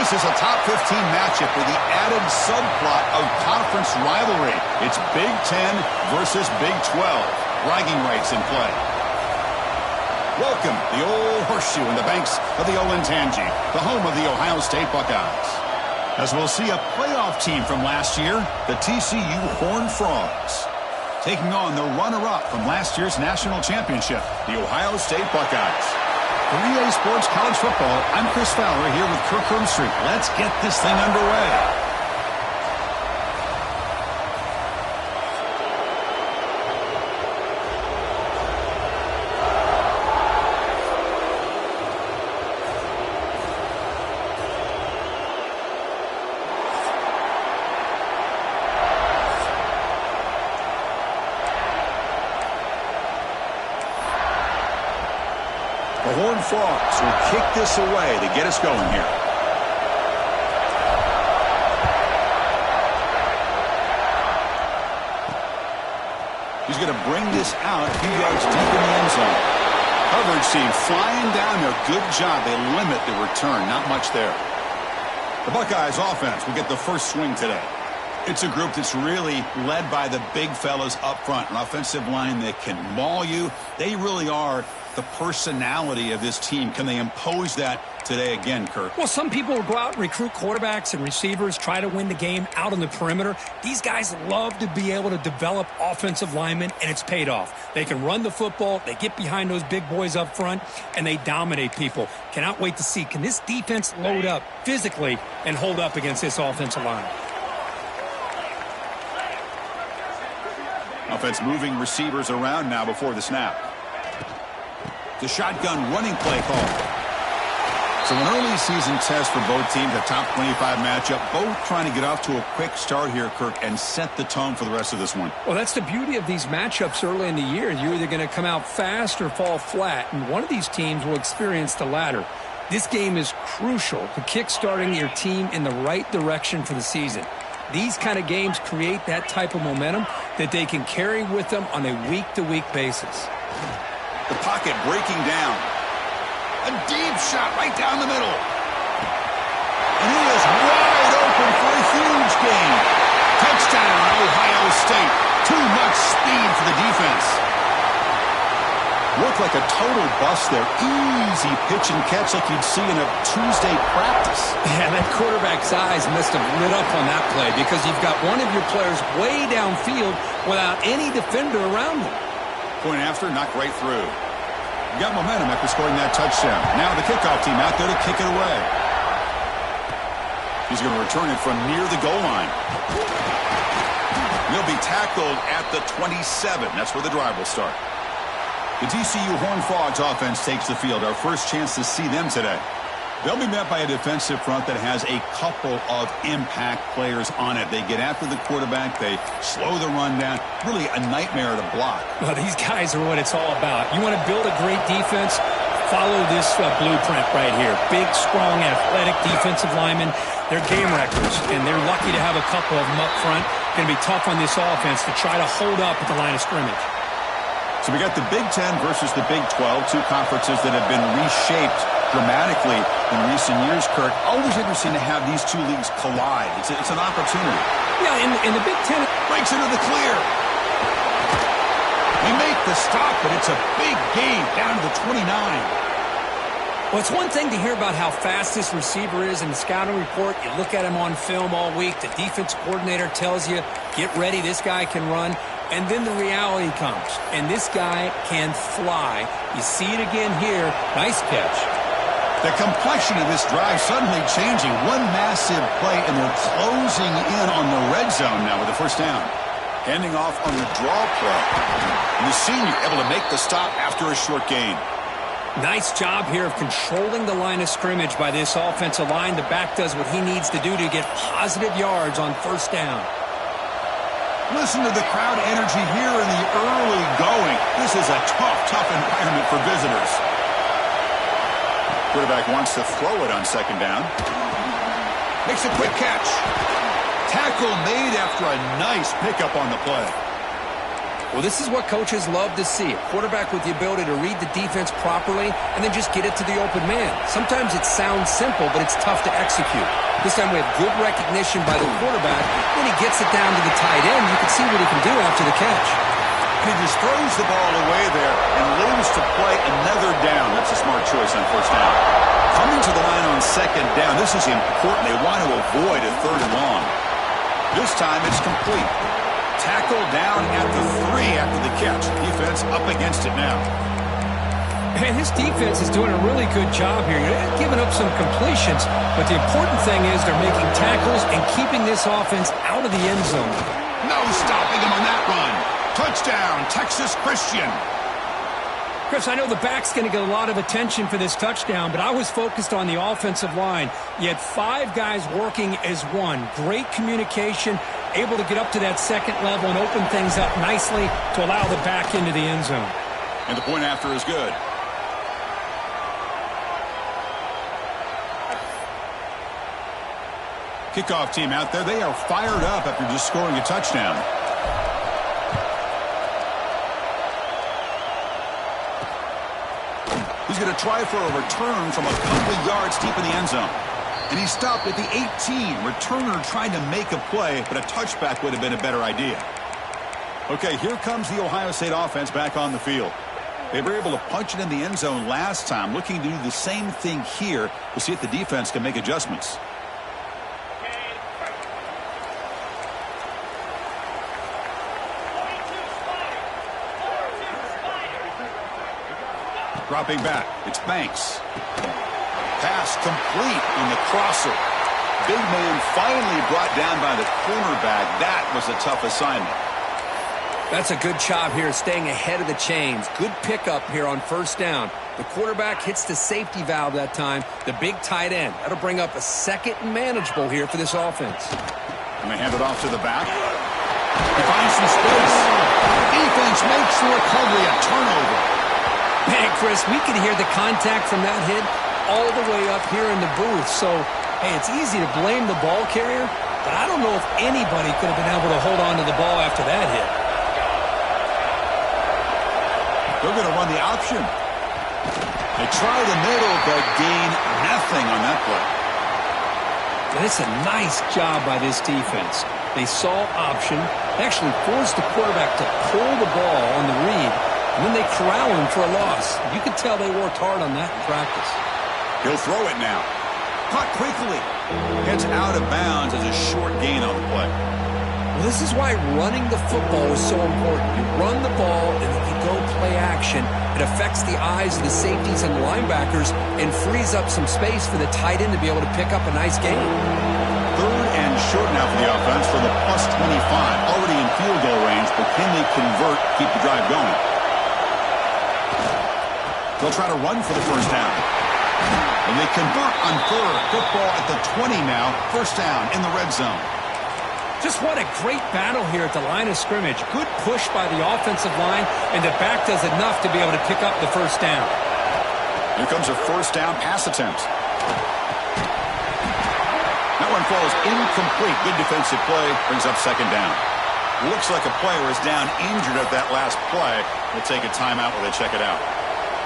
This is a top 15 matchup with the added subplot of conference rivalry. It's Big 10 versus Big 12. Bragging rights in play. Welcome, the old horseshoe in the banks of the Olentangy, the home of the Ohio State Buckeyes. As we'll see a playoff team from last year, the TCU Horned Frogs, taking on the runner-up from last year's national championship, the Ohio State Buckeyes. For EA Sports College Football, I'm Chris Fowler here with Kirk Herbstreit. Let's get this thing underway. The Horned Frogs will kick this away to get us going here. He's going to bring this out a few yards deep in the end zone. Coverage team flying down there. Good job. They limit the return. Not much there. The Buckeyes offense will get the first swing today. It's a group that's really led by the big fellas up front. An offensive line that can maul you. They really are the personality of this team. Can they impose that today again, Kirk? Well, some people will go out and recruit quarterbacks and receivers, try to win the game out on the perimeter. These guys love to be able to develop offensive linemen, and it's paid off. They can run the football, they get behind those big boys up front, and they dominate people. Cannot wait to see, can this defense load up physically and hold up against this offensive line? Offense moving receivers around now before the snap. The shotgun running play call. So an early season test for both teams, a top 25 matchup, both trying to get off to a quick start here, Kirk, and set the tone for the rest of this one. Well, that's the beauty of these matchups early in the year. You're either going to come out fast or fall flat, and one of these teams will experience the latter. This game is crucial to kick-starting your team in the right direction for the season. These kind of games create that type of momentum that they can carry with them on a week-to-week basis. The pocket breaking down. A deep shot right down the middle. And he is wide open for a huge gain. Touchdown, Ohio State. Too much speed for the defense. Looked like a total bust there. Easy pitch and catch like you'd see in a Tuesday practice. Yeah, that quarterback's eyes must have lit up on that play because you've got one of your players way downfield without any defender around him. Point after, knocked right through. You got momentum after scoring that touchdown. Now the kickoff team out there to kick it away. He's going to return it from near the goal line. He'll be tackled at the 27. That's where the drive will start. The TCU Horned Frogs offense takes the field. Our first chance to see them today. They'll be met by a defensive front that has a couple of impact players on it. They get after the quarterback. They slow the run down. Really a nightmare to block. Well, these guys are what it's all about. You want to build a great defense? Follow this blueprint right here. Big, strong, athletic defensive linemen. They're game wreckers, and they're lucky to have a couple of them up front. Going to be tough on this offense to try to hold up at the line of scrimmage. So we got the Big 10 versus the Big 12, two conferences that have been reshaped dramatically in recent years, Kirk. Always interesting to have these two leagues collide. It's an opportunity. Yeah, in the Big 10. Breaks into the clear. They make the stop, but it's a big gain down to the 29. Well, it's one thing to hear about how fast this receiver is in the scouting report. You look at him on film all week. The defense coordinator tells you, get ready, this guy can run. And then the reality comes, and this guy can fly. You see it again here. Nice catch. The complexion of this drive suddenly changing. One massive play, and they're closing in on the red zone now with the first down. Handing off on the draw play. And the senior able to make the stop after a short gain. Nice job here of controlling the line of scrimmage by this offensive line. The back does what he needs to do to get positive yards on first down. Listen to the crowd energy here in the early going. This is a tough environment for visitors. Quarterback wants to throw it on second down. Makes a quick catch. Tackle made after a nice pickup on the play. Well, this is what coaches love to see. A quarterback with the ability to read the defense properly and then just get it to the open man. Sometimes it sounds simple, but it's tough to execute. This time we have good recognition by the quarterback. When he gets it down to the tight end, you can see what he can do after the catch. And he just throws the ball away there and leaves to play another down. That's a smart choice on first down. Coming to the line on second down, this is important. They want to avoid a third and long. This time it's complete. Tackle down at the 3 after the catch. Defense up against it now. And his defense is doing a really good job here. They're giving up some completions, but the important thing is they're making tackles and keeping this offense out of the end zone. No stopping him on that run. Touchdown, Texas Christian. Chris, I know the back's going to get a lot of attention for this touchdown, but I was focused on the offensive line. You had 5 guys working as one. Great communication, able to get up to that second level and open things up nicely to allow the back into the end zone. And the point after is good. Kickoff team out there. They are fired up after just scoring a touchdown. He's going to try for a return from a couple yards deep in the end zone. And he stopped at the 18. Returner trying to make a play, but a touchback would have been a better idea. Okay, here comes the Ohio State offense back on the field. They were able to punch it in the end zone last time, looking to do the same thing here. We'll see if the defense can make adjustments. Dropping back, it's Banks. Pass complete on the crosser. Big man finally brought down by the cornerback. That was a tough assignment. That's a good job here, staying ahead of the chains. Good pickup here on first down. The quarterback hits the safety valve that time. The big tight end. That'll bring up a second and manageable here for this offense. And they hand it off to the back. He finds some space. Defense makes the recovery, a turnover. Man, Chris, we could hear the contact from that hit all the way up here in the booth. So, hey, it's easy to blame the ball carrier, but I don't know if anybody could have been able to hold on to the ball after that hit. They're going to run the option. They try the middle, but gain nothing on that play. And it's a nice job by this defense. They saw option, actually forced the quarterback to pull the ball on the read, and then they corral him for a loss. You could tell they worked hard on that in practice. He'll throw it now. Caught quickly. Gets out of bounds as a short gain on the play. Well, this is why running the football is so important. You run the ball, and if you go play action, it affects the eyes of the safeties and linebackers and frees up some space for the tight end to be able to pick up a nice gain. 3rd and short now for the offense from the +25. Already in field goal range, but can they convert, keep the drive going? They'll try to run for the first down. And they convert on 3rd. Football at the 20 now. First down in the red zone. Just what a great battle here at the line of scrimmage. Good push by the offensive line, and the back does enough to be able to pick up the first down. Here comes a first down pass attempt. That one falls incomplete. Good defensive play. Brings up second down. Looks like a player is down injured at that last play. We'll take a timeout while they check it out.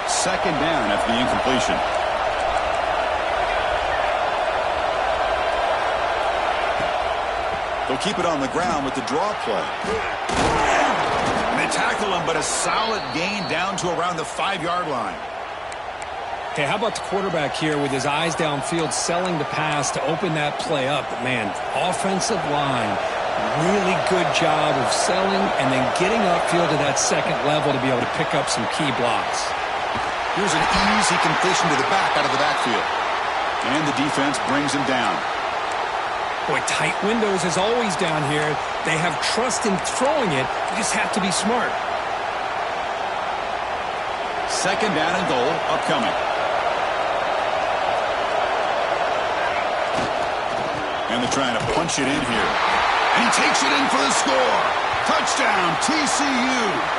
Second down after the incompletion. They'll keep it on the ground with the draw play. And they tackle him, but a solid gain down to around the 5-yard line. Okay, how about the quarterback here with his eyes downfield, selling the pass to open that play up? But, man, offensive line, really good job of selling and then getting upfield to that second level to be able to pick up some key blocks. Here's an easy completion to the back out of the backfield. And the defense brings him down. Boy, tight windows as always down here. They have trust in throwing it. You just have to be smart. Second down and goal upcoming. And they're trying to punch it in here. And he takes it in for the score. Touchdown, TCU.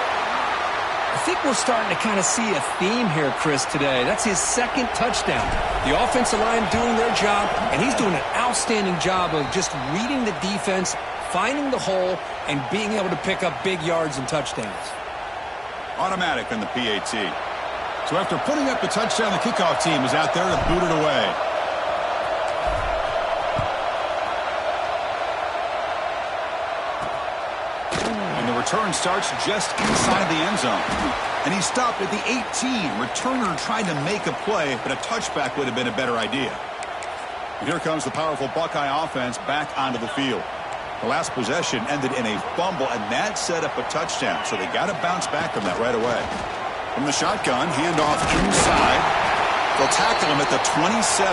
I think we're starting to kind of see a theme here, Chris, today. That's his second touchdown. The offensive line doing their job, and he's doing an outstanding job of just reading the defense, finding the hole and being able to pick up big yards and touchdowns. Automatic on the PAT. So after putting up the touchdown, the kickoff team is out there to boot it away. And the return starts just inside the end zone. And he stopped at the 18. Returner tried to make a play, but a touchback would have been a better idea. And here comes the powerful Buckeye offense back onto the field. The last possession ended in a fumble, and that set up a touchdown. So they got to bounce back from that right away. From the shotgun, handoff inside. They'll tackle him at the 27.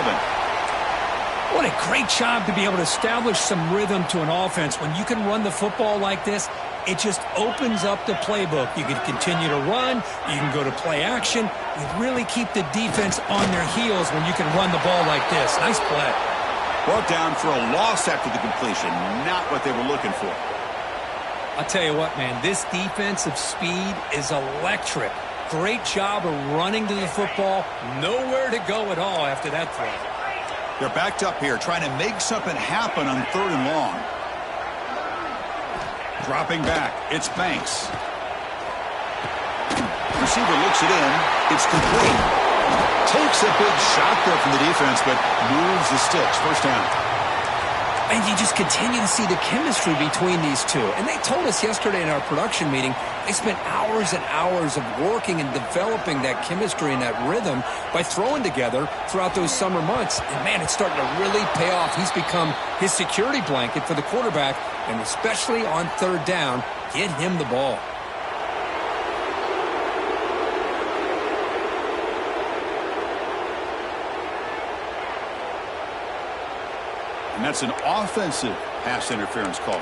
What a great job to be able to establish some rhythm to an offense. When you can run the football like this, it just opens up the playbook. You can continue to run. You can go to play action. You really keep the defense on their heels when you can run the ball like this. Nice play. Brought down for a loss after the completion. Not what they were looking for. I'll tell you what, man. This defensive speed is electric. Great job of running to the football. Nowhere to go at all after that throw. They're backed up here, trying to make something happen on 3rd and long. Dropping back, it's Banks. Receiver looks it in. It's complete. Takes a big shot there from the defense, but moves the sticks. First down. And you just continue to see the chemistry between these two. And they told us yesterday in our production meeting, they spent hours and hours of working and developing that chemistry and that rhythm by throwing together throughout those summer months. And, man, it's starting to really pay off. He's become his security blanket for the quarterback, and especially on 3rd down, get him the ball. And that's an offensive pass interference call.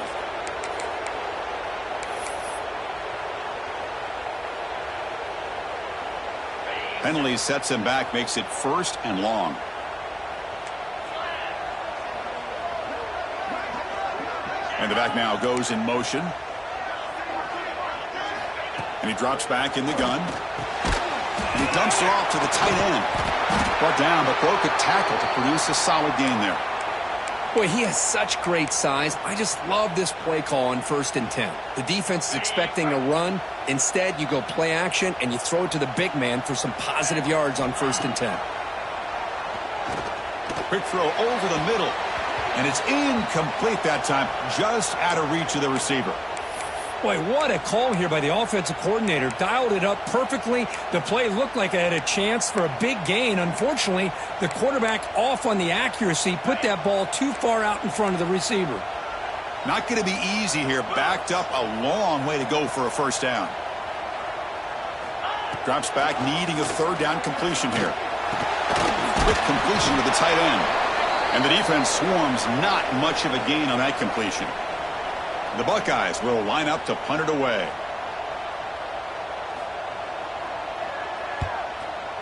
Penalty sets him back, makes it 1st and long. And the back now goes in motion. And he drops back in the gun. And he dumps it off to the tight end. Brought down, but broke a tackle to produce a solid gain there. Boy, he has such great size. I just love this play call on 1st and 10. The defense is expecting a run. Instead, you go play action, and you throw it to the big man for some positive yards on 1st and 10. Quick throw over the middle. And it's incomplete that time, just out of reach of the receiver. Boy, what a call here by the offensive coordinator. Dialed it up perfectly. The play looked like it had a chance for a big gain. Unfortunately, the quarterback off on the accuracy, put that ball too far out in front of the receiver. Not going to be easy here. Backed up a long way to go for a 1st down. Drops back, needing a 3rd down completion here. Quick completion to the tight end. And the defense swarms, not much of a gain on that completion. The Buckeyes will line up to punt it away.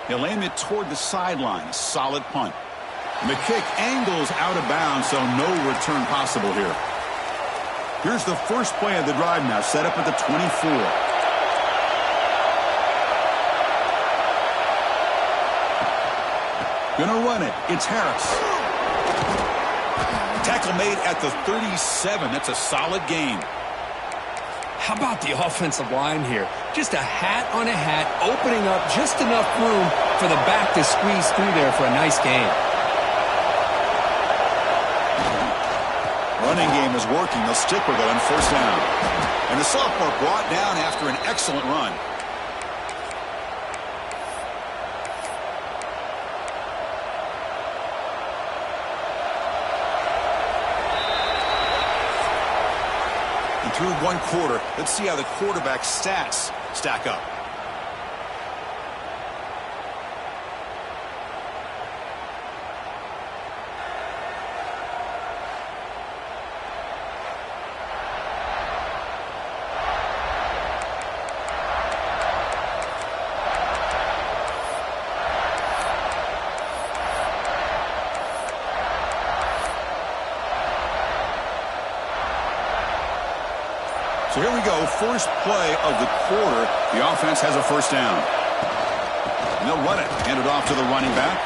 He'll aim it toward the sideline. Solid punt. And the kick angles out of bounds, so no return possible here. Here's the first play of the drive now, set up at the 24. Gonna run it. It's Harris. Tackle made at the 37. That's a solid gain. How about the offensive line here? Just a hat on a hat, opening up just enough room for the back to squeeze through there for a nice gain. Running game is working. They'll stick with it on 1st down. And the sophomore brought down after an excellent run. Through 1 quarter, let's see how the quarterback's stats stack up. So here we go, first play of the quarter. The offense has a 1st down. And they'll run it. Hand it off to the running back.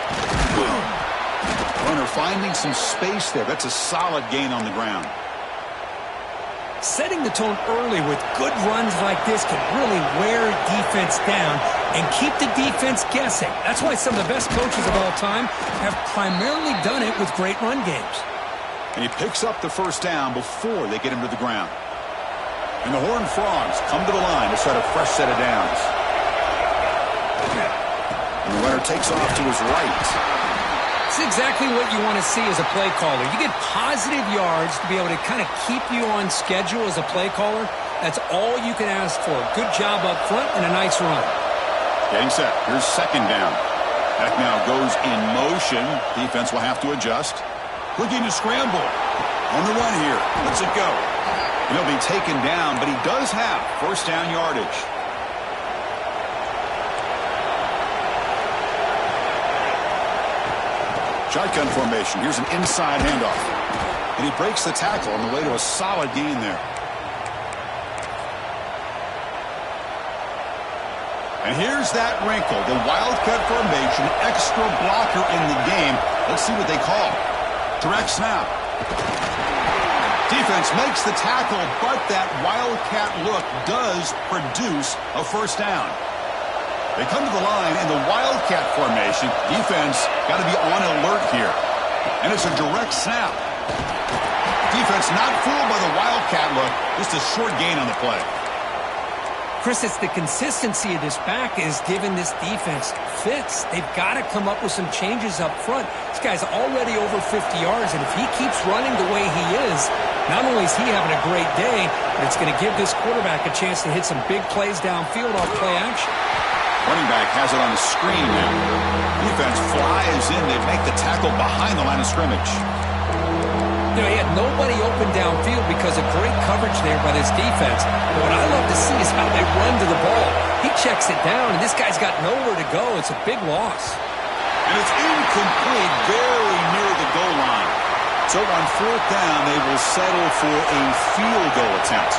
Runner finding some space there. That's a solid gain on the ground. Setting the tone early with good runs like this can really wear defense down and keep the defense guessing. That's why some of the best coaches of all time have primarily done it with great run games. And he picks up the first down before they get him to the ground. And the Horned Frogs come to the line to set a fresh set of downs. And the runner takes off to his right. It's exactly what you want to see as a play caller. You get positive yards to be able to kind of keep you on schedule as a play caller. That's all you can ask for. Good job up front and a nice run. Getting set. Here's second down. That now goes in motion. Defense will have to adjust. Looking to scramble. On the run here. Let's it go. He'll be taken down, but he does have first down yardage. Shotgun formation. Here's an inside handoff. And he breaks the tackle on the way to a solid gain there. And here's that wrinkle. The Wildcat formation, extra blocker in the game. Let's see what they call. Direct snap. Defense makes the tackle, but that Wildcat look does produce a first down. They come to the line in the Wildcat formation. Defense got to be on alert here. And it's a direct snap. Defense not fooled by the Wildcat look. Just a short gain on the play. Chris, it's the consistency of this back is giving this defense fits. They've got to come up with some changes up front. This guy's already over 50 yards, and if he keeps running the way he is, not only is he having a great day, but it's going to give this quarterback a chance to hit some big plays downfield off play action. Running back has it on the screen now. Defense flies in. They make the tackle behind the line of scrimmage. You know, he had nobody open downfield because of great coverage there by this defense. But what I love to see is how they run to the ball. He checks it down, and this guy's got nowhere to go. It's a big loss. And it's incomplete, very near the goal line. So on fourth down, they will settle for a field goal attempt.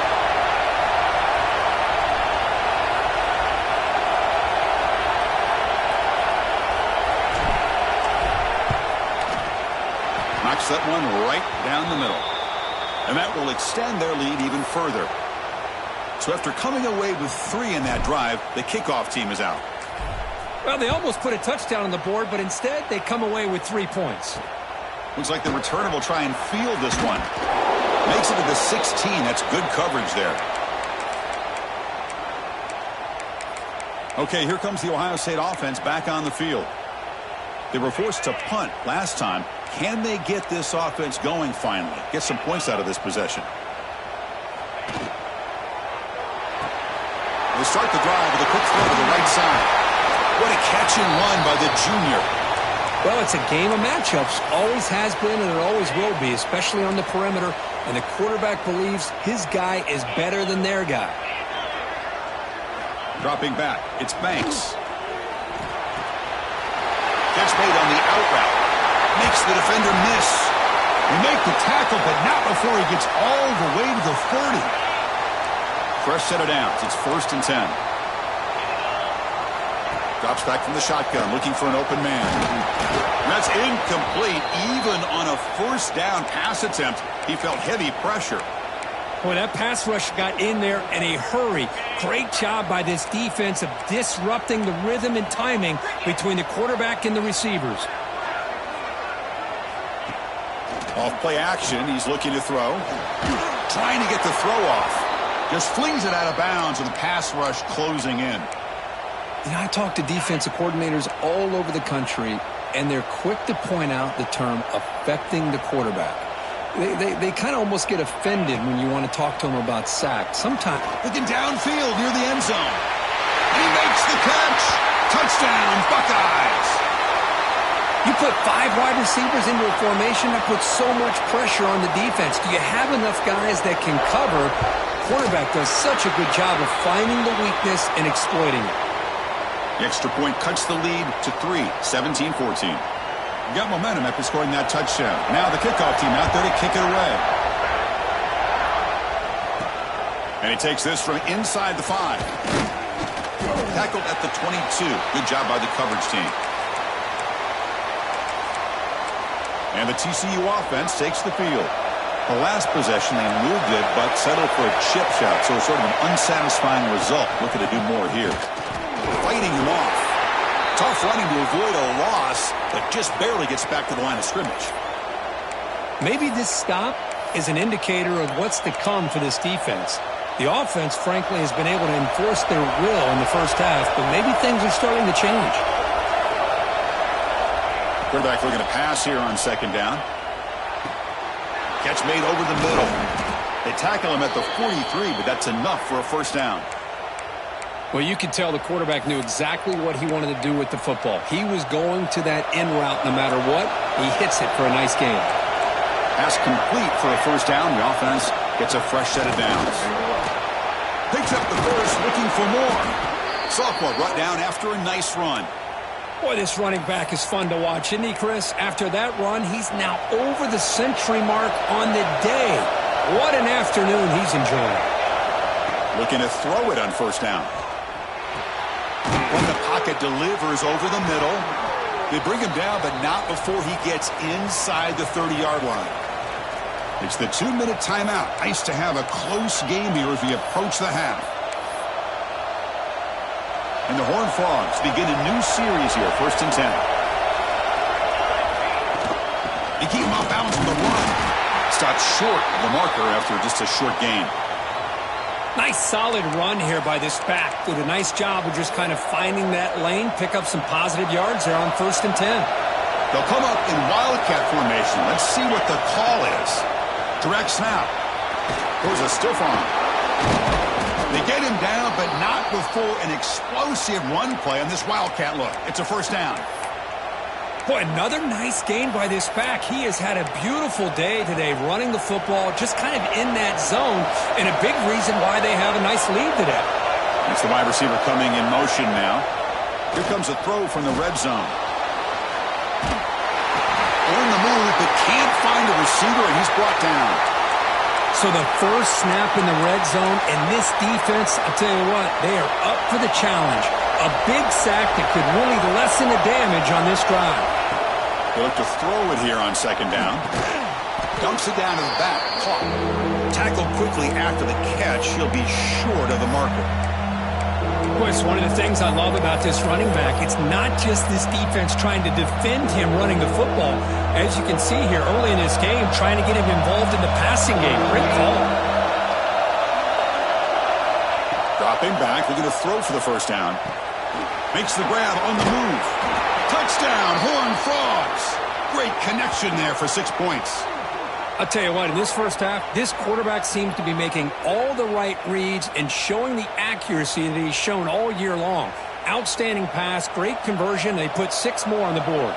Knocks that one right down the middle. And that will extend their lead even further. So after coming away with 3 in that drive, the kickoff team is out. Well, they almost put a touchdown on the board, but instead they come away with 3 points. Looks like the returner will try and field this one. Makes it to the 16. That's good coverage there. Okay, here comes the Ohio State offense back on the field. They were forced to punt last time. Can they get this offense going finally? Get some points out of this possession. They start the drive with a quick throw to the right side. What a catch and run by the junior. Well, it's a game of matchups. Always has been and it always will be, especially on the perimeter. And the quarterback believes his guy is better than their guy. Dropping back. It's Banks. Catch made on the out route. Makes the defender miss. They make the tackle, but not before he gets all the way to the 30. Fresh set of downs. It's 1st and 10. Drops back from the shotgun, looking for an open man. And that's incomplete. Even on a first down pass attempt, he felt heavy pressure. Boy, that pass rush got in there in a hurry. Great job by this defense of disrupting the rhythm and timing between the quarterback and the receivers. Off play action, he's looking to throw. Trying to get the throw off. Just flings it out of bounds with the pass rush closing in. You know, I talk to defensive coordinators all over the country, and they're quick to point out the term affecting the quarterback. They kind of almost get offended when you want to talk to them about sacks. Sometimes looking downfield near the end zone. And he makes the catch. Touchdown, Buckeyes. You put 5 wide receivers into a formation, that puts so much pressure on the defense. Do you have enough guys that can cover? Quarterback does such a good job of finding the weakness and exploiting it. The extra point cuts the lead to 3, 17-14. Got momentum after scoring that touchdown. Now the kickoff team out there to kick it away. And he takes this from inside the 5. Tackled at the 22. Good job by the coverage team. And the TCU offense takes the field. The last possession, they moved it, but settled for a chip shot, so sort of an unsatisfying result. Looking to do more here. Fighting him off. Tough running to avoid a loss, but just barely gets back to the line of scrimmage. Maybe this stop is an indicator of what's to come for this defense. The offense, frankly, has been able to enforce their will in the first half, but maybe things are starting to change. Quarterback looking to pass here on second down. Catch made over the middle. They tackle him at the 43, but that's enough for a first down. Well, you could tell the quarterback knew exactly what he wanted to do with the football. He was going to that in route no matter what. He hits it for a nice gain. Pass complete for a first down. The offense gets a fresh set of downs. Picks up the first, looking for more. Sophomore brought down after a nice run. Boy, this running back is fun to watch, isn't he, Chris? After that run, he's now over the century mark on the day. What an afternoon he's enjoying. Looking to throw it on first down. From the pocket, delivers over the middle. They bring him down, but not before he gets inside the 30-yard line. It's the 2-minute timeout. Nice to have a close game here as we approach the half. And the Horned Frogs begin a new series here, 1st and 10. They keep him off balance with the run. Stopped short of the marker after just a short gain. Nice solid run here by this back. Did a nice job of just kind of finding that lane, pick up some positive yards there on 1st and 10. They'll come up in Wildcat formation. Let's see what the call is. Direct snap. Goes a stiff arm. They get him down, but not before an explosive run play on this Wildcat look. It's a first down. Boy, another nice gain by this back. He has had a beautiful day today running the football, just kind of in that zone, and a big reason why they have a nice lead today. It's the wide receiver coming in motion now. Here comes a throw from the red zone. On the move, but can't find a receiver, and he's brought down. So the first snap in the red zone, and this defense, I'll tell you what, they are up for the challenge. A big sack that could really lessen the damage on this drive. They look to throw it here on second down. Dumps it down to the back. Caught. Tackled quickly after the catch. He'll be short of the marker. Boy, it's one of the things I love about this running back. It's not just this defense trying to defend him running the football. As you can see here early in this game, trying to get him involved in the passing game. Great call. Dropping back. Looking to throw for the first down. Makes the grab on the move. Touchdown, Horned Frogs. Great connection there for 6 points. I'll tell you what, in this first half, this quarterback seems to be making all the right reads and showing the accuracy that he's shown all year long. Outstanding pass, great conversion. They put 6 more on the board.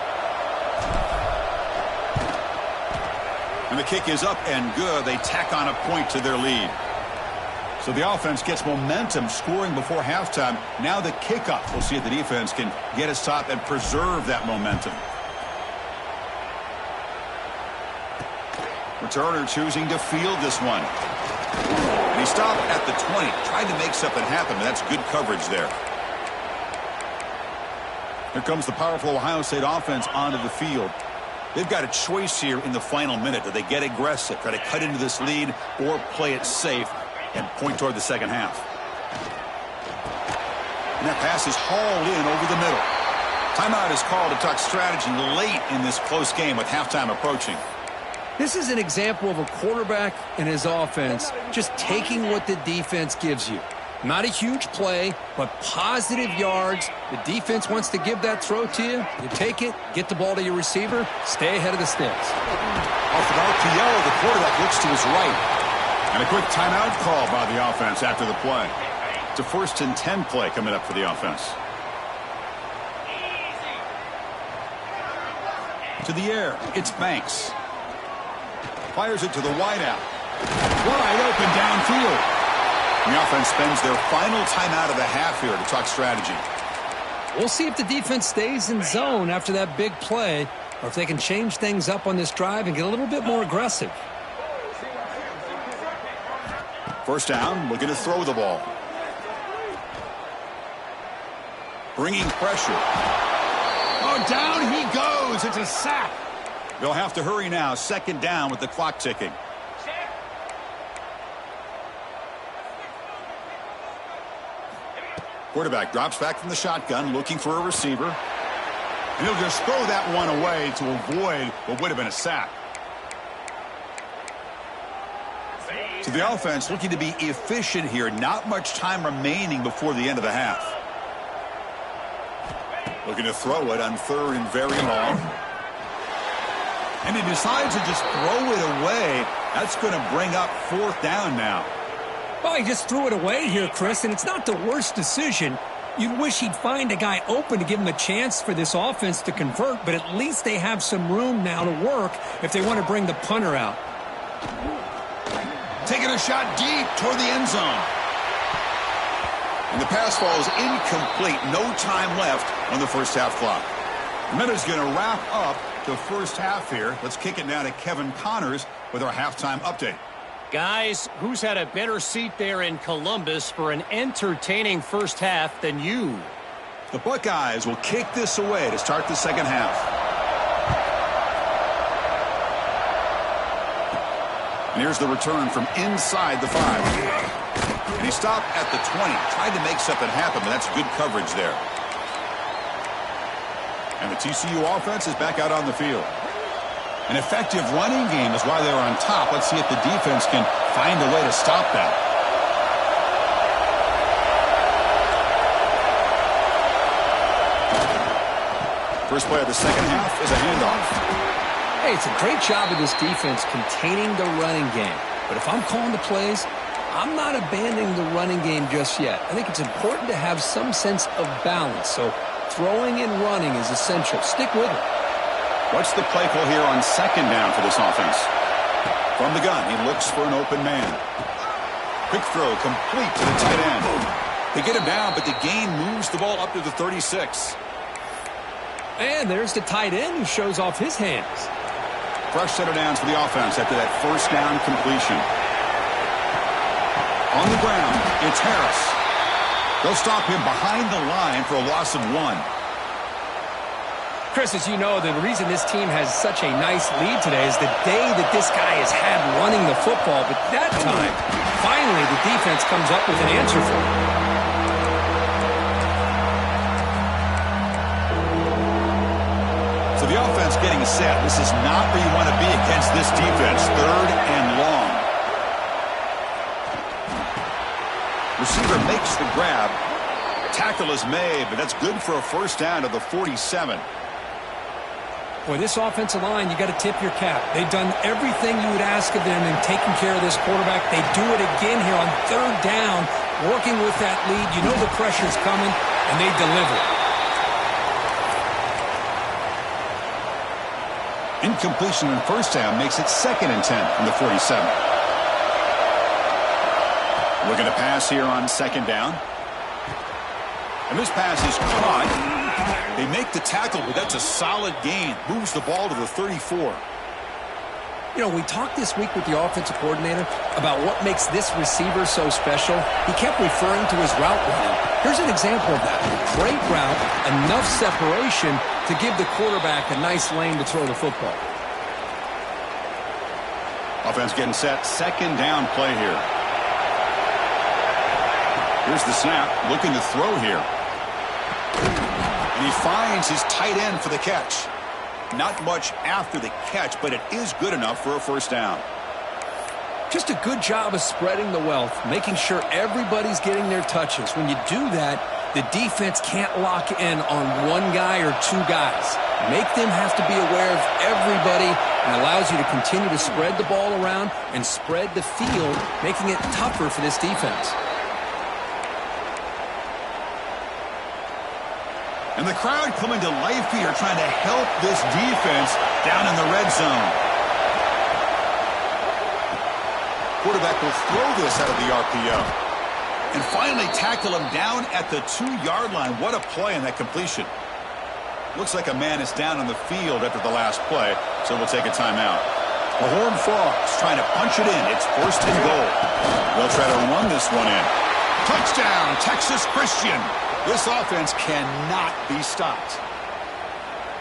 And the kick is up and good. They tack on a point to their lead. So the offense gets momentum, scoring before halftime. Now the kickoff. We'll see if the defense can get a stop and preserve that momentum. Returner choosing to field this one. And he stopped at the 20. Tried to make something happen, but that's good coverage there. Here comes the powerful Ohio State offense onto the field. They've got a choice here in the final minute. Do they get aggressive, try to cut into this lead, or play it safe and point toward the second half? And that pass is hauled in over the middle. Timeout is called to talk strategy late in this close game with halftime approaching. This is an example of a quarterback and his offense just taking what the defense gives you. Not a huge play, but positive yards. The defense wants to give that throw to you. You take it, get the ball to your receiver, stay ahead of the sticks. Off an RPO, the quarterback looks to his right. And a quick timeout call by the offense after the play. It's a 1st and 10 play coming up for the offense. To the air, it's Banks. Fires it to the wideout. Wide open downfield. The offense spends their final timeout of the half here to talk strategy. We'll see if the defense stays in zone after that big play, or if they can change things up on this drive and get a little bit more aggressive. First down, looking to throw the ball. Bringing pressure. Oh, down he goes. It's a sack. They'll have to hurry now. Second down with the clock ticking. Quarterback drops back from the shotgun, looking for a receiver. And he'll just throw that one away to avoid what would have been a sack. So the offense looking to be efficient here. Not much time remaining before the end of the half. Looking to throw it on 3rd and very long. And he decides to just throw it away. That's going to bring up 4th down now. Well, he just threw it away here, Chris, and it's not the worst decision. You'd wish he'd find a guy open to give him a chance for this offense to convert, but at least they have some room now to work if they want to bring the punter out. Taking a shot deep toward the end zone. And the pass falls incomplete. No time left on the first half clock. The minute's going to wrap up the first half here. Let's kick it now to Kevin Connors with our halftime update. Guys, who's had a better seat there in Columbus for an entertaining first half than you? The Buckeyes will kick this away to start the second half. And here's the return from inside the 5. And he stopped at the 20. Tried to make something happen, but that's good coverage there. And the TCU offense is back out on the field. An effective running game is why they're on top. Let's see if the defense can find a way to stop that. First play of the second half is a handoff. Hey, it's a great job of this defense containing the running game. But if I'm calling the plays, I'm not abandoning the running game just yet. I think it's important to have some sense of balance. So throwing and running is essential. Stick with it. What's the play call here on second down for this offense? From the gun, he looks for an open man. Quick throw complete to the tight end. They get him down, but the gain moves the ball up to the 36. And there's the tight end who shows off his hands. Fresh set of downs for the offense after that first down completion. On the ground, it's Harris. They'll stop him behind the line for a loss of 1. Chris, as you know, the reason this team has such a nice lead today is the day that this guy has had running the football. But that time, finally, the defense comes up with an answer for him. So the offense getting set. This is not where you want to be against this defense. 3rd and long. Receiver makes the grab. Tackle is made, but that's good for a first down to the 47. Boy, this offensive line, you got to tip your cap. They've done everything you would ask of them in taking care of this quarterback. They do it again here on 3rd down, working with that lead. You know the pressure's coming, and they deliver. Incompletion on first down makes it 2nd and 10 from the 47. Looking to pass here on 2nd down. And this pass is caught. They make the tackle, but that's a solid gain. Moves the ball to the 34. You know, we talked this week with the offensive coordinator about what makes this receiver so special. He kept referring to his route running. Here's an example of that. Great route, enough separation to give the quarterback a nice lane to throw the football. Offense getting set. 2nd down play here. Here's the snap. Looking to throw here. And he finds his tight end for the catch. Not much after the catch, but it is good enough for a first down. Just a good job of spreading the wealth, making sure everybody's getting their touches. When you do that, the defense can't lock in on one guy or 2 guys. Make them have to be aware of everybody, and allows you to continue to spread the ball around and spread the field, making it tougher for this defense. And the crowd coming to life here, trying to help this defense down in the red zone. Quarterback will throw this out of the RPO. And finally tackle him down at the 2-yard line. What a play in that completion. Looks like a man is down on the field after the last play, so we'll take a timeout. The Horned Frogs trying to punch it in. It's 1st and goal. They'll try to run this one in. Touchdown, Texas Christian. This offense cannot be stopped.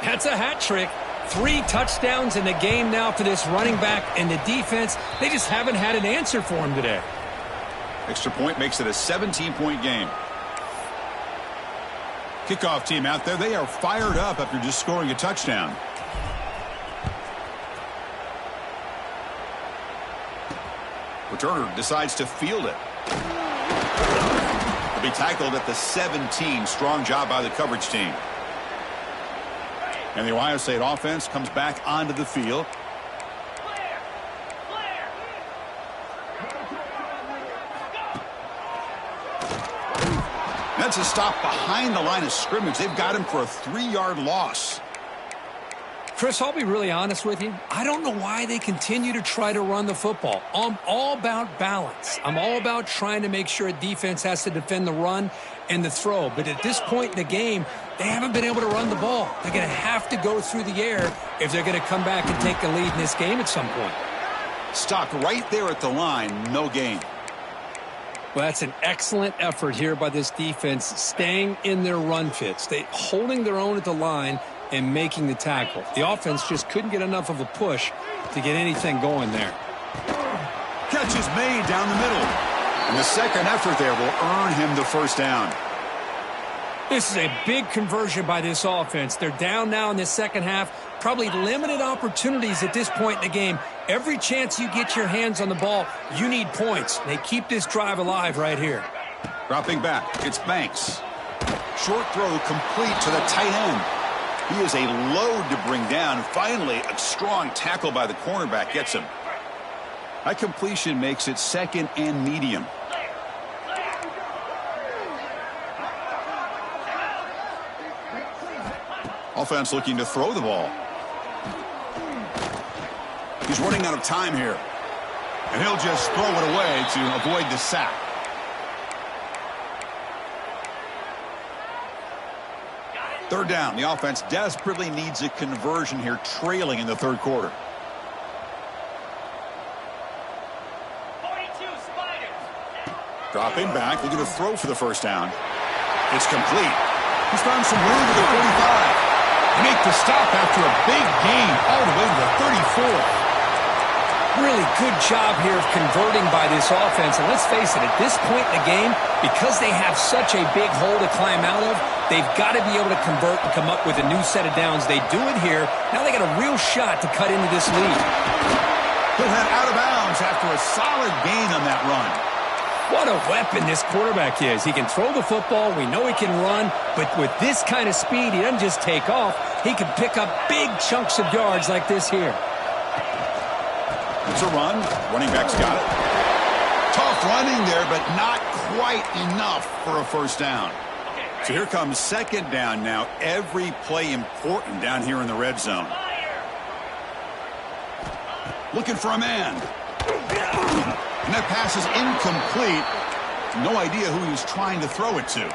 That's a hat trick. 3 touchdowns in the game now for this running back, and the defense, they just haven't had an answer for him today. Extra point makes it a 17-point game. Kickoff team out there, they are fired up after just scoring a touchdown. Returner decides to field it. He'll be tackled at the 17. Strong job by the coverage team. And the Ohio State offense comes back onto the field. That's a stop behind the line of scrimmage. They've got him for a 3-yard loss. Chris, I'll be really honest with you. I don't know why they continue to try to run the football. I'm all about balance. I'm all about trying to make sure a defense has to defend the run and the throw. But at this point in the game, they haven't been able to run the ball. They're going to have to go through the air if they're going to come back and take the lead in this game at some point. Stopped right there at the line. No gain. Well, that's an excellent effort here by this defense, staying in their run fits. They holding their own at the line and making the tackle. The offense just couldn't get enough of a push to get anything going there. Catch is made down the middle. And the second effort there will earn him the first down. This is a big conversion by this offense. They're down now in the second half. Probably limited opportunities at this point in the game. Every chance you get your hands on the ball, you need points. They keep this drive alive right here. Dropping back, it's Banks. Short throw complete to the tight end. He is a load to bring down. Finally, a strong tackle by the cornerback gets him. That completion makes it second and medium. Offense looking to throw the ball. He's running out of time here. And he'll just throw it away to avoid the sack. Third down. The offense desperately needs a conversion here, trailing in the third quarter. Dropping back, looking to throw for the first down. It's complete. He's found some room to the 45. Make the stop after a big gain all the way to the 34. Really good job here of converting by this offense. And let's face it, at this point in the game, because they have such a big hole to climb out of, they've got to be able to convert and come up with a new set of downs. They do it here. Now they got a real shot to cut into this lead. He'll head out of bounds after a solid gain on that run. What a weapon this quarterback is. He can throw the football. We know he can run. But with this kind of speed, he doesn't just take off. He can pick up big chunks of yards like this here. It's a run. Running back's got it. Tough running there, but not quite enough for a first down. So here comes second down now. Every play important down here in the red zone. Looking for a man. And that pass is incomplete. No idea who he was trying to throw it to.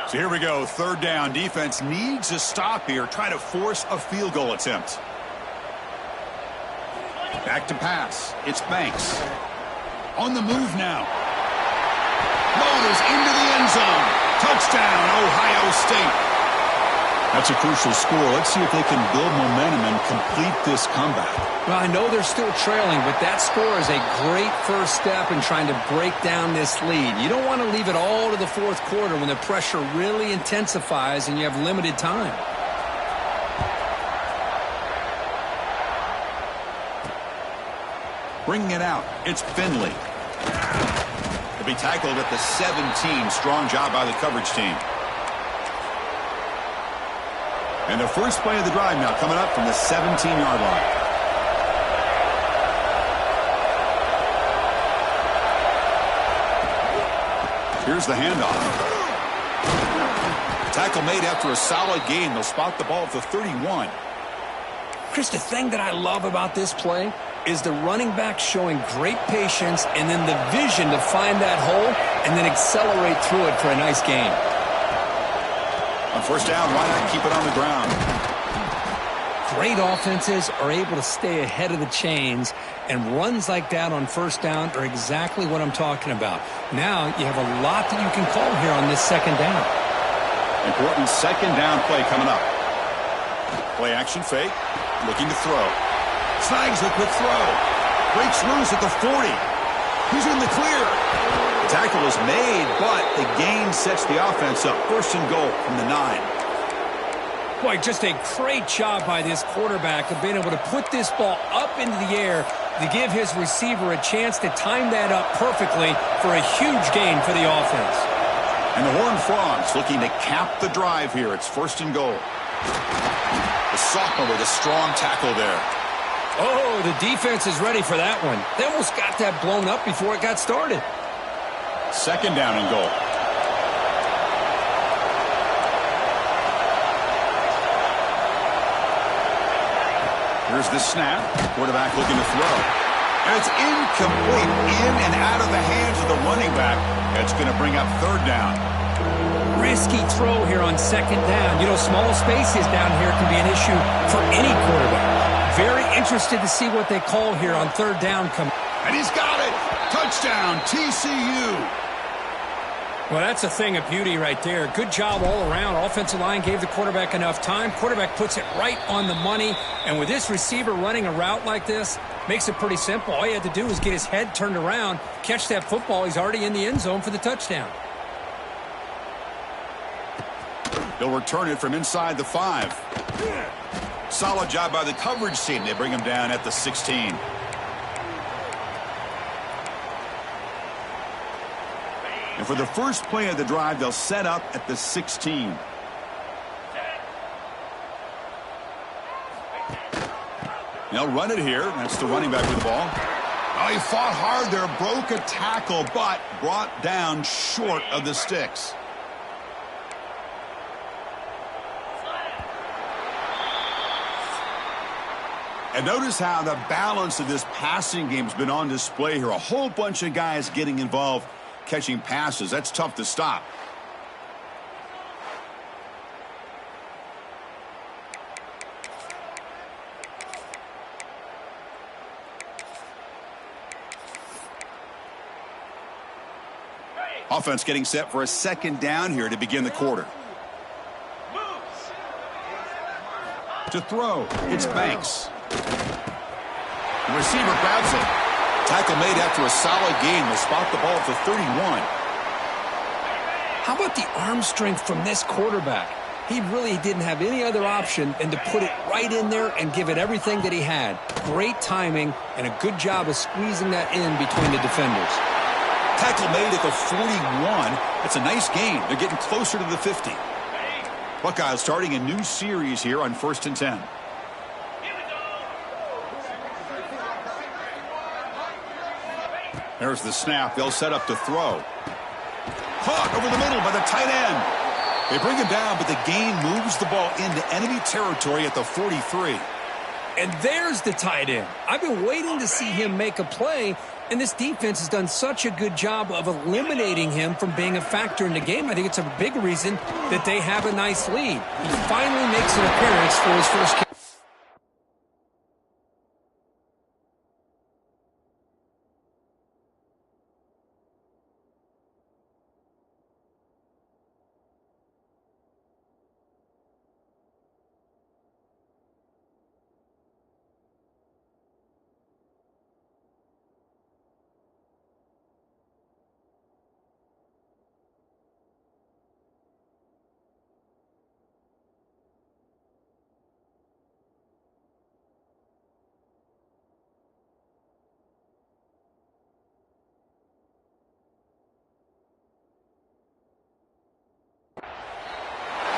So here we go, third down. Defense needs a stop here. Try to force a field goal attempt. Back to pass. It's Banks. On the move now. Motors into the end zone. Touchdown, Ohio State. That's a crucial score. Let's see if they can build momentum and complete this comeback. Well, I know they're still trailing, but that score is a great first step in trying to break down this lead. You don't want to leave it all to the fourth quarter when the pressure really intensifies and you have limited time. Bringing it out, it's Finley. He'll be tackled at the 17. Strong job by the coverage team. And the first play of the drive now coming up from the 17-yard line. Here's the handoff. Tackle made after a solid gain. They'll spot the ball at the 31. Chris, the thing that I love about this play is the running back showing great patience and then the vision to find that hole and then accelerate through it for a nice gain. On first down, why not keep it on the ground? Great offenses are able to stay ahead of the chains, and runs like that on first down are exactly what I'm talking about. Now you have a lot that you can call here on this second down. Important second down play coming up. Play action fake, looking to throw. Snags the quick throw. Breaks loose at the 40. He's in the clear. The tackle is made, but the gain sets the offense up. First and goal from the 9. Boy, just a great job by this quarterback of being able to put this ball up into the air to give his receiver a chance to time that up perfectly for a huge gain for the offense. And the Horned Frogs looking to cap the drive here. It's first and goal. The sophomore with a strong tackle there. Oh, the defense is ready for that one. They almost got that blown up before it got started. Second down and goal. Here's the snap. Quarterback looking to throw. And it's incomplete. In and out of the hands of the running back. That's going to bring up third down. Risky throw here on second down. You know, small spaces down here can be an issue for any quarterback. Very interested to see what they call here on third down. And he's got it. Touchdown, TCU. Well, that's a thing of beauty right there. Good job all around. Offensive line gave the quarterback enough time. Quarterback puts it right on the money. And with this receiver running a route like this, makes it pretty simple. All he had to do was get his head turned around, catch that football. He's already in the end zone for the touchdown. He'll return it from inside the 5. Solid job by the coverage team. They bring him down at the 16. And for the first play of the drive, they'll set up at the 16. They'll run it here. That's the running back with the ball. Oh, he fought hard there, broke a tackle, but brought down short of the sticks. And notice how the balance of this passing game has been on display here. A whole bunch of guys getting involved catching passes. That's tough to stop. Offense getting set for a second down here to begin the quarter. To throw, it's Banks. The receiver grabs it. Tackle made after a solid gain. Will spot the ball at the 31. How about the arm strength from this quarterback? He really didn't have any other option than to put it right in there and give it everything that he had. Great timing and a good job of squeezing that in between the defenders. Tackle made at the 41. It's a nice gain. They're getting closer to the 50. Buckeyes starting a new series here on 1st and 10. There's the snap. They'll set up to throw. Caught over the middle by the tight end. They bring him down, but the gain moves the ball into enemy territory at the 43. And there's the tight end. I've been waiting to see him make a play, and this defense has done such a good job of eliminating him from being a factor in the game. I think it's a big reason that they have a nice lead. He finally makes an appearance for his first game.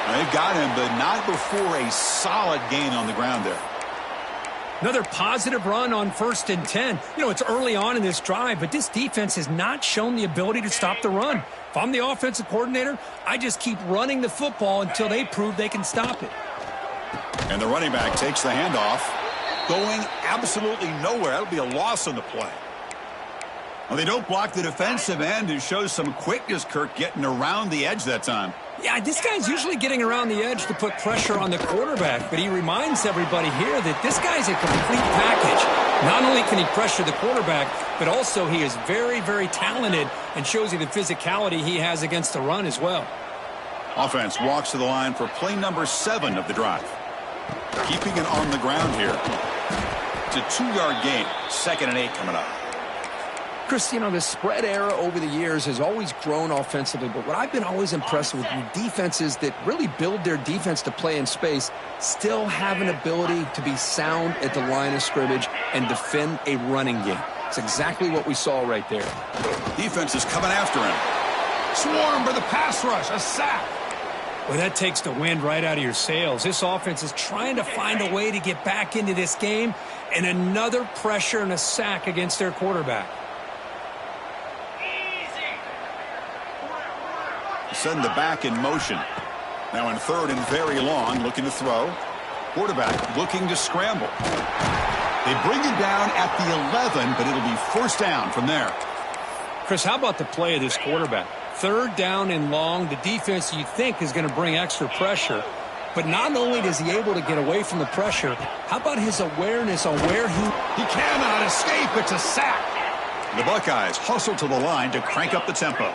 They've got him, but not before a solid gain on the ground there. Another positive run on 1st and 10. You know, it's early on in this drive, but this defense has not shown the ability to stop the run. If I'm the offensive coordinator, I just keep running the football until they prove they can stop it. And the running back takes the handoff, going absolutely nowhere. That'll be a loss on the play. Well, they don't block the defensive end and shows some quickness, Kirk, getting around the edge that time. Yeah, this guy's usually getting around the edge to put pressure on the quarterback, but he reminds everybody here that this guy's a complete package. Not only can he pressure the quarterback, but also he is very, very talented and shows you the physicality he has against the run as well. Offense walks to the line for play number 7 of the drive. Keeping it on the ground here. It's a 2-yard gain. 2nd and 8 coming up. Chris, you know, the spread era over the years has always grown offensively, but what I've been always impressed with defenses that really build their defense to play in space still have an ability to be sound at the line of scrimmage and defend a running game. It's exactly what we saw right there. Defense is coming after him. Swarm for the pass rush, a sack. Well, that takes the wind right out of your sails. This offense is trying to find a way to get back into this game, and another pressure and a sack against their quarterback. Send the back in motion. Now in third and very long, looking to throw. Quarterback looking to scramble. They bring him down at the 11, but it'll be first down from there. Chris, how about the play of this quarterback? Third down and long. The defense, you think, is going to bring extra pressure. But not only is he able to get away from the pressure, how about his awareness on where he cannot escape. It's a sack. The Buckeyes hustle to the line to crank up the tempo.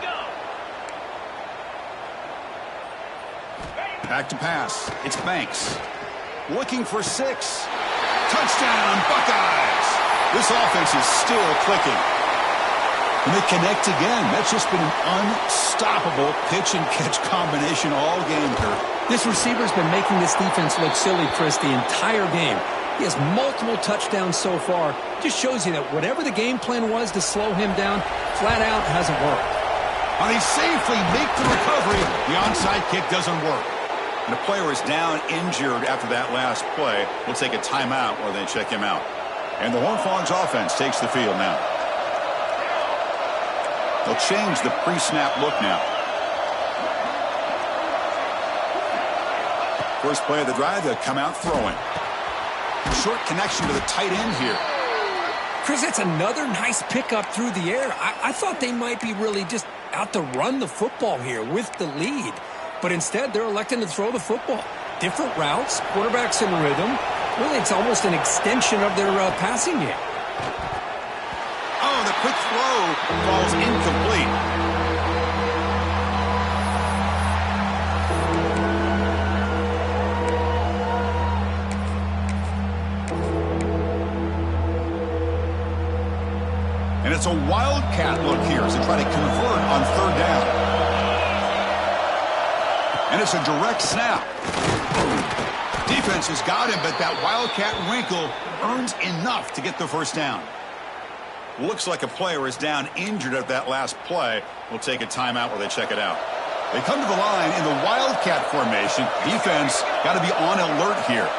Back to pass. It's Banks. Looking for 6. Touchdown, Buckeyes. This offense is still clicking. And they connect again. That's just been an unstoppable pitch-and-catch combination all game, Kurt. This receiver's been making this defense look silly, Chris, the entire game. He has multiple touchdowns so far. Just shows you that whatever the game plan was to slow him down, flat out hasn't worked. And they safely make the recovery. The onside kick doesn't work. And the player is down injured after that last play. We'll take a timeout while they check him out. And the Horned Frogs offense takes the field now. They'll change the pre-snap look now. First play of the drive, they'll come out throwing. Short connection to the tight end here. Chris, that's another nice pickup through the air. I thought they might be really just out to run the football here with the lead. But instead, they're electing to throw the football. Different routes, quarterbacks in rhythm. Really, it's almost an extension of their passing game. Oh, the quick throw falls incomplete. And it's a wildcat look here as they try to convert on third down. And it's a direct snap. Defense has got him, but that wildcat wrinkle earns enough to get the first down. Looks like a player is down injured at that last play. We'll take a timeout while they check it out. They come to the line in the wildcat formation. Defense got to be on alert here.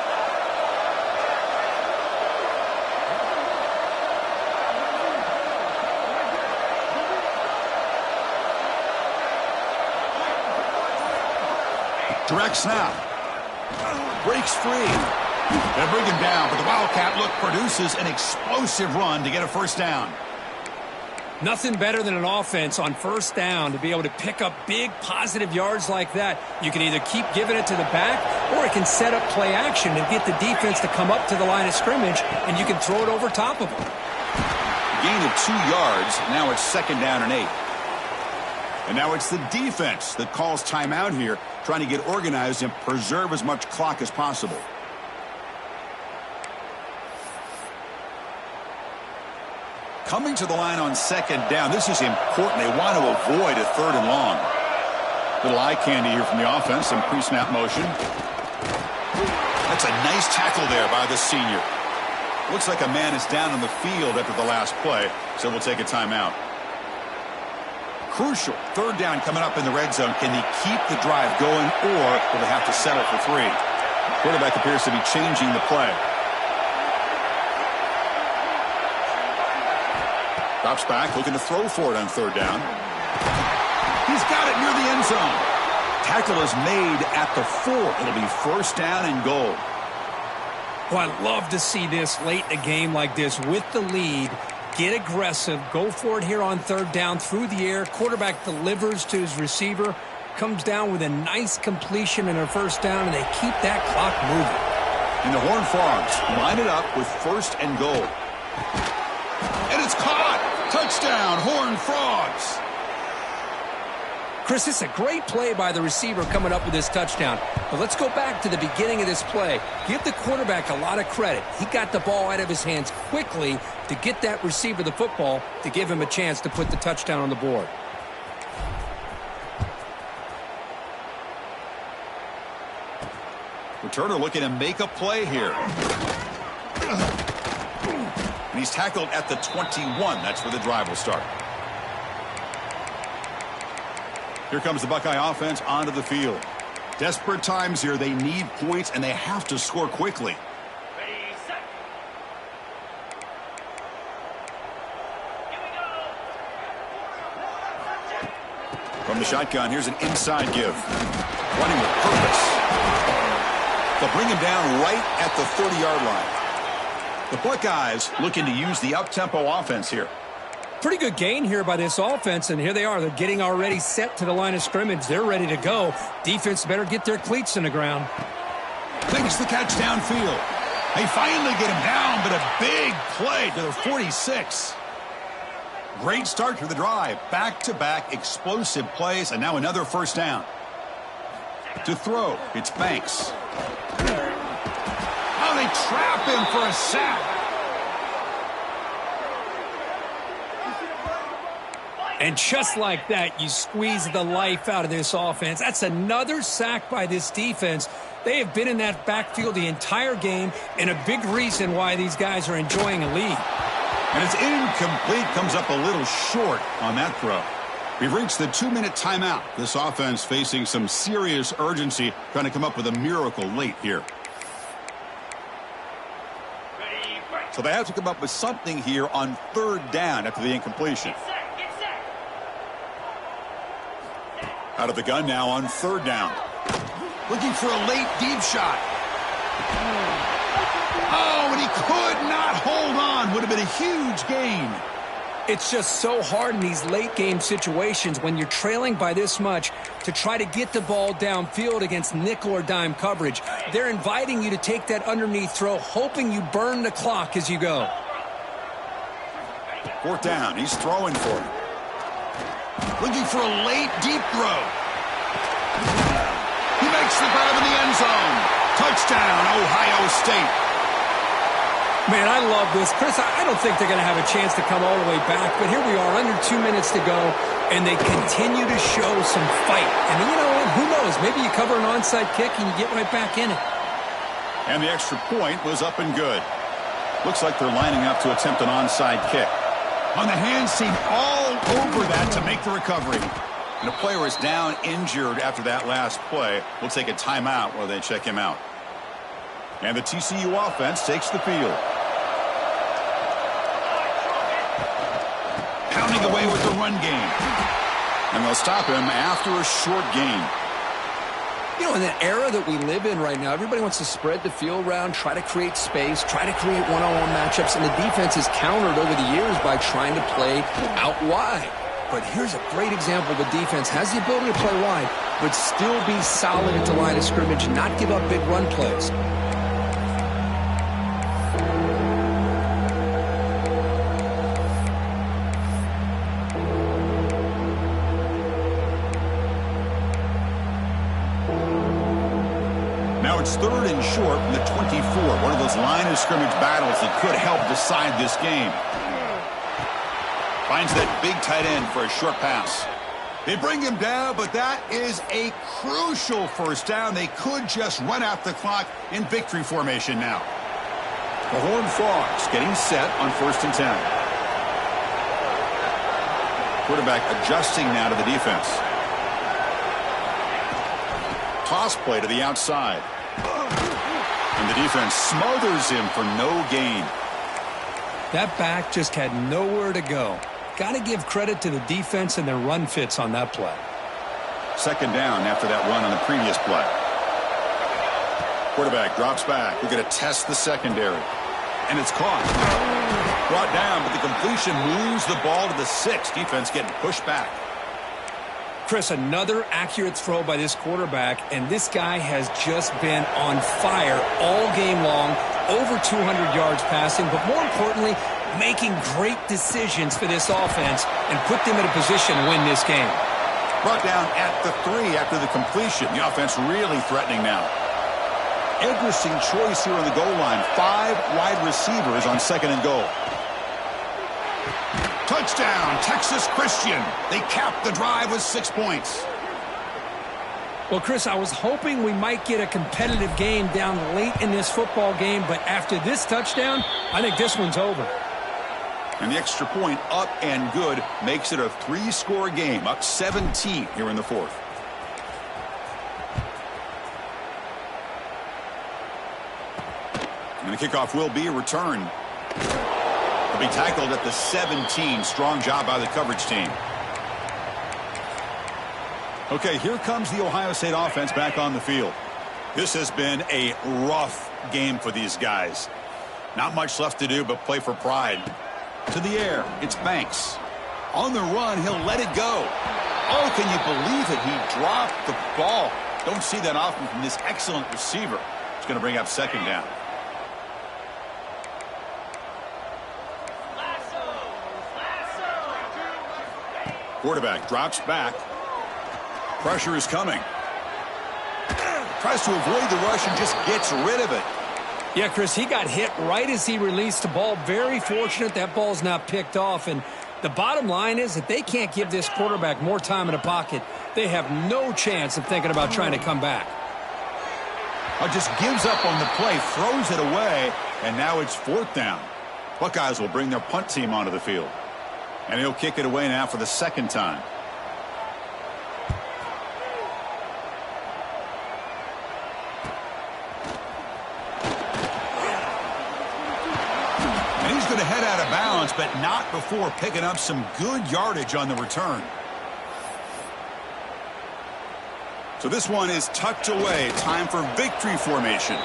Direct snap. Breaks free. They bring him down, but the wildcat look produces an explosive run to get a first down. Nothing better than an offense on first down to be able to pick up big positive yards like that. You can either keep giving it to the back, or it can set up play action and get the defense to come up to the line of scrimmage, and you can throw it over top of them. Gain of 2 yards. Now it's second down and 8. And now it's the defense that calls timeout here, trying to get organized and preserve as much clock as possible. Coming to the line on second down. This is important. They want to avoid a third and long. Little eye candy here from the offense. Some pre-snap motion. That's a nice tackle there by the senior. Looks like a man is down on the field after the last play, so we'll take a timeout. Crucial. Third down coming up in the red zone. Can they keep the drive going, or will they have to settle for 3? Quarterback appears to be changing the play. Drops back, looking to throw for it on third down. He's got it near the end zone. Tackle is made at the 4. It'll be first down and goal. Well, I love to see this late in a game like this with the lead. Get aggressive. Go for it here on third down through the air. Quarterback delivers to his receiver. Comes down with a nice completion and a first down, and they keep that clock moving. And the Horned Frogs line it up with first and goal. And it's caught. Touchdown, Horned Frogs. Chris, it's a great play by the receiver coming up with this touchdown. But let's go back to the beginning of this play. Give the quarterback a lot of credit. He got the ball out of his hands quickly to get that receiver the football to give him a chance to put the touchdown on the board. Returner looking to make a play here. And he's tackled at the 21. That's where the drive will start. Here comes the Buckeye offense onto the field. Desperate times here. They need points, and they have to score quickly. Ready, set. Here we go. From the shotgun, here's an inside give. Running with purpose. They'll bring him down right at the 30-yard line. The Buckeyes looking to use the up-tempo offense here. Pretty good gain here by this offense, and here they are. They're getting already set to the line of scrimmage. They're ready to go. Defense better get their cleats in the ground. Makes the catch downfield. They finally get him down, but a big play to the 46. Great start to the drive. Back-to-back explosive plays, and now another first down. To throw, it's Banks. Oh, they trap him for a sack. And just like that, you squeeze the life out of this offense. That's another sack by this defense. They have been in that backfield the entire game, and a big reason why these guys are enjoying a lead. And it's incomplete, comes up a little short on that throw. We've reached the 2-minute timeout. This offense facing some serious urgency, trying to come up with a miracle late here. So they have to come up with something here on third down after the incompletion. Out of the gun now on third down. Looking for a late deep shot. Oh, and he could not hold on. Would have been a huge gain. It's just so hard in these late game situations when you're trailing by this much to try to get the ball downfield against nickel or dime coverage. They're inviting you to take that underneath throw, hoping you burn the clock as you go. Fourth down. He's throwing for it. Looking for a late deep throw. He makes the grab in the end zone. Touchdown, Ohio State. Man, I love this. Chris, I don't think they're going to have a chance to come all the way back, but here we are, under 2 minutes to go, and they continue to show some fight. And you know what? Who knows? Maybe you cover an onside kick and you get right back in it. And the extra point was up and good. Looks like they're lining up to attempt an onside kick. On the hands team all over that to make the recovery. And the player is down injured after that last play. We'll take a timeout while they check him out. And the TCU offense takes the field. Pounding away with the run game. And they'll stop him after a short gain. You know, in the era that we live in right now, everybody wants to spread the field around, try to create space, try to create one-on-one matchups, and the defense is countered over the years by trying to play out wide. But here's a great example. The defense has the ability to play wide, but still be solid at the line of scrimmage and not give up big run plays. Now it's third and short from the 24. One of those line of scrimmage battles that could help decide this game. Finds that big tight end for a short pass. They bring him down, but that is a crucial first down. They could just run out the clock in victory formation now. The Horned Frogs getting set on 1st and 10. Quarterback adjusting now to the defense. Toss play to the outside. And the defense smothers him for no gain. That back just had nowhere to go. Got to give credit to the defense and their run fits on that play. Second down after that run on the previous play. Quarterback drops back. We're going to test the secondary. And it's caught. Brought down, but the completion moves the ball to the 6. Defense getting pushed back. Chris, another accurate throw by this quarterback, and this guy has just been on fire all game long, over 200 yards passing, but more importantly, making great decisions for this offense and put them in a position to win this game. Brought down at the 3 after the completion. The offense really threatening now. Interesting choice here on the goal line. 5 wide receivers on 2nd and goal. Touchdown, Texas Christian. They capped the drive with 6 points. Well, Chris, I was hoping we might get a competitive game down late in this football game, but after this touchdown, I think this one's over. And the extra point up and good makes it a 3-score game, up 17 here in the 4th. And the kickoff will be a return. He'll be tackled at the 17. Strong job by the coverage team. Okay, here comes the Ohio State offense back on the field. This has been a rough game for these guys. Not much left to do but play for pride. To the air, it's Banks. On the run, he'll let it go. Oh, can you believe it? He dropped the ball. Don't see that often from this excellent receiver. It's going to bring up 2nd down. Quarterback drops back. Pressure is coming. Tries to avoid the rush and just gets rid of it. Yeah, Chris, he got hit right as he released the ball. Very fortunate that ball's not picked off. And the bottom line is that they can't give this quarterback more time in the pocket. They have no chance of thinking about trying to come back. Just gives up on the play, throws it away, and now it's 4th down. Buckeyes will bring their punt team onto the field. And he'll kick it away now for the 2nd time. And he's going to head out of bounds, but not before picking up some good yardage on the return. So this one is tucked away. Time for victory formation.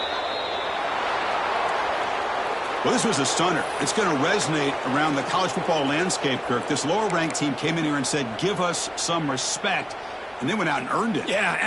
Well, this was a stunner. It's going to resonate around the college football landscape, Kirk. This lower-ranked team came in here and said, give us some respect, and they went out and earned it. Yeah.